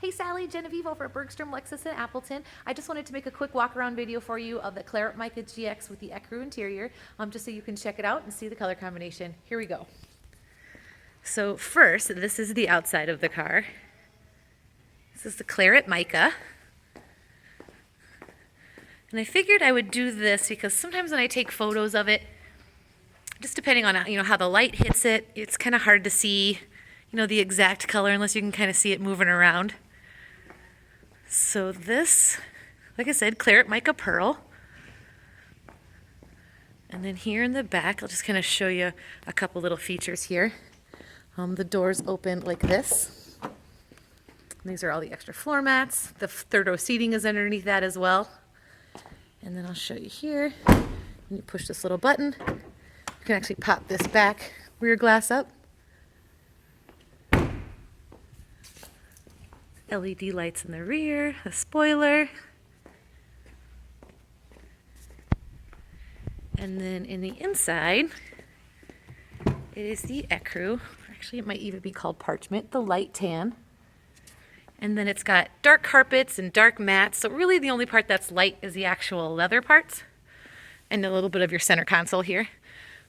Hey Sally, Genevieve over at Bergstrom Lexus in Appleton. I just wanted to make a quick walk around video for you of the Claret Mica GX with the ecru interior, just so you can check it out and see the color combination. Here we go. So first, this is the outside of the car. This is the Claret Mica. And I figured I would do this because sometimes when I take photos of it, just depending on how the light hits it, it's kind of hard to see the exact color unless you can kind of see it moving around. So this, like I said, Claret Mica Pearl. And then here in the back, I'll just kind of show you a couple little features here. The doors open like this. And these are all the extra floor mats. The third row seating is underneath that as well. And then I'll show you here. When you push this little button, you can actually pop this back rear glass up. LED lights in the rear, a spoiler. And then in the inside, it is the ecru. Actually, it might even be called parchment, the light tan. And then it's got dark carpets and dark mats. So really the only part that's light is the actual leather parts and a little bit of your center console here.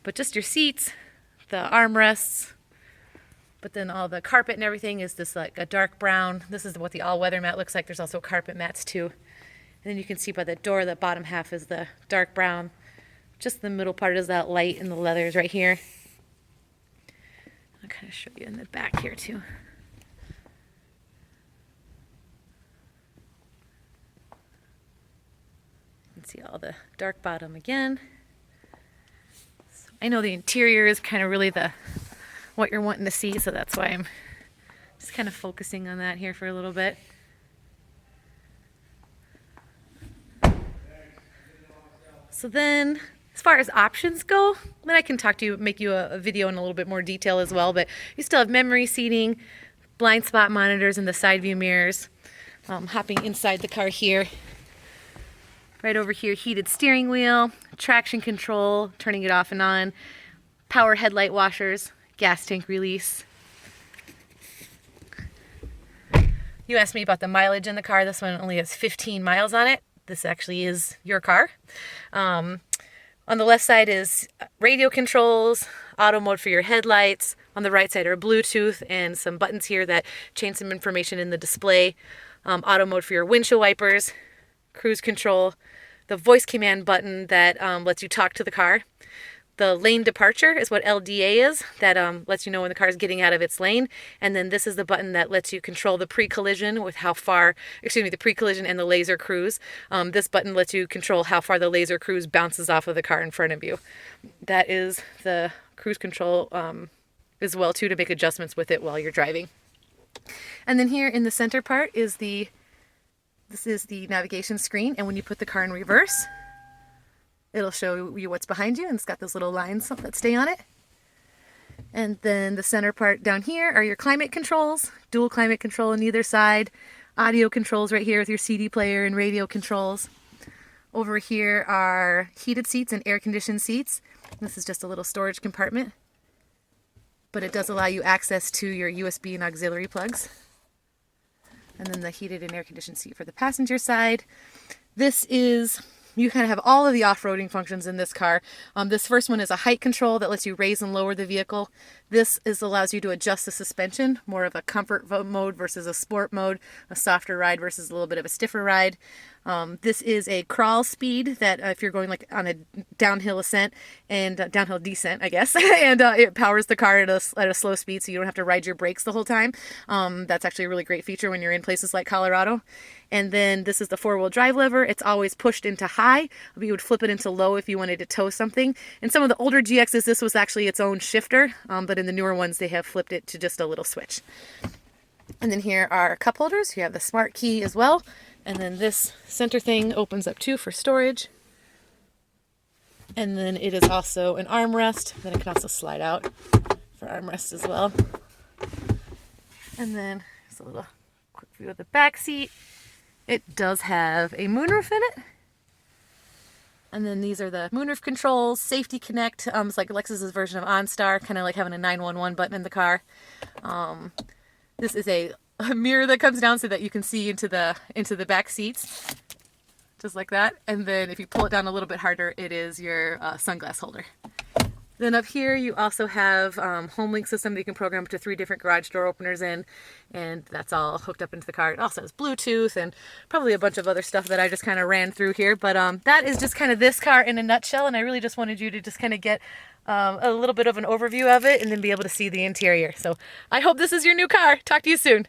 But just your seats, the armrests, but then all the carpet and everything is this like a dark brown. This is what the all-weather mat looks like. There's also carpet mats too. And then you can see by the door, the bottom half is the dark brown. Just the middle part is that light, and the leathers right here. I'll kind of show you in the back here too. You can see all the dark bottom again. So I know the interior is kind of really what you're wanting to see, so that's why I'm just kind of focusing on that here for a little bit. So then, as far as options go, then I can make you a video in a little bit more detail as well, but you still have memory seating, blind spot monitors, and the side view mirrors. Hopping inside the car here. Right over here, heated steering wheel, traction control, turning it off and on, power headlight washers, gas tank release. You asked me about the mileage in the car. This one only has 15 miles on it. This actually is your car. On the left side is radio controls, auto mode for your headlights. On the right side are Bluetooth and some buttons here that change some information in the display. Auto mode for your windshield wipers, cruise control, the voice command button that lets you talk to the car. The lane departure is what LDA is, that lets you know when the car is getting out of its lane. And then this is the button that lets you control the pre-collision with the pre-collision and the laser cruise. This button lets you control how far the laser cruise bounces off of the car in front of you. That is the cruise control as well too, to make adjustments with it while you're driving. And then here in the center part is this is the navigation screen. And when you put the car in reverse, it'll show you what's behind you, and it's got those little lines that stay on it. And then the center part down here are your climate controls, dual climate control on either side, audio controls right here with your CD player and radio controls. Over here are heated seats and air-conditioned seats. This is just a little storage compartment, but it does allow you access to your USB and auxiliary plugs. And then the heated and air-conditioned seat for the passenger side. You kind of have all of the off-roading functions in this car. This first one is a height control that lets you raise and lower the vehicle. This allows you to adjust the suspension, more of a comfort mode versus a sport mode, a softer ride versus a little bit of a stiffer ride. This is a crawl speed that if you're going like on a downhill ascent and downhill descent, I guess, and it powers the car at a slow speed, so you don't have to ride your brakes the whole time. That's actually a really great feature when you're in places like Colorado. And then this is the four-wheel drive lever. It's always pushed into high. You would flip it into low if you wanted to tow something. In some of the older GXs, this was actually its own shifter, but in the newer ones, they have flipped it to just a little switch. And then here are cup holders. You have the smart key as well. And then this center thing opens up too for storage. And then it is also an armrest. Then it can also slide out for armrest as well. And then there's a little quick view of the back seat. It does have a moonroof in it. And then these are the moonroof controls, safety connect. It's like Lexus's version of OnStar, kind of like having a 911 button in the car. This is a a mirror that comes down so that you can see into the back seats, just like that. And then if you pull it down a little bit harder, it is your sunglass holder. Then up here you also have home link system that you can program up to 3 different garage door openers in, and that's all hooked up into the car. It also has Bluetooth and probably a bunch of other stuff that I just kind of ran through here. But that is just kind of this car in a nutshell, and I really just wanted you to just kind of get a little bit of an overview of it and then be able to see the interior. So I hope this is your new car. Talk to you soon.